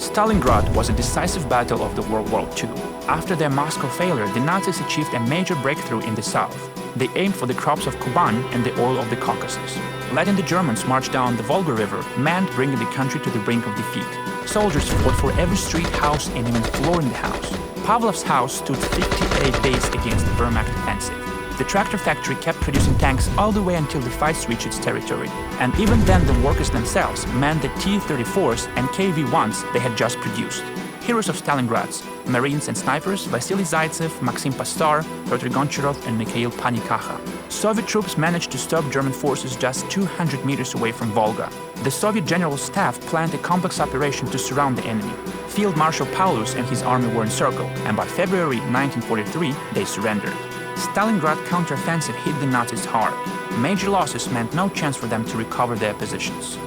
Stalingrad was a decisive battle of the World War II. After their Moscow failure, the Nazis achieved a major breakthrough in the south. They aimed for the crops of Kuban and the oil of the Caucasus. Letting the Germans march down the Volga River meant bringing the country to the brink of defeat. Soldiers fought for every street, house, and even floor in the house. Pavlov's house stood 58 days against the Wehrmacht offensive. The tractor factory kept producing tanks all the way until the fights reached its territory. And even then, the workers themselves manned the T-34s and KV-1s they had just produced. Heroes of Stalingrad, Marines and snipers, Vasily Zaitsev, Maksim Passar, Pyotr Goncharov, and Michail Panikakha. Soviet troops managed to stop German forces just 200 meters away from Volga. The Soviet General Staff planned a complex operation to surround the enemy. Field Marshal Paulus and his army were encircled, and by February 1943, they surrendered. Stalingrad counteroffensive hit the Nazis hard. Major losses meant no chance for them to recover their positions.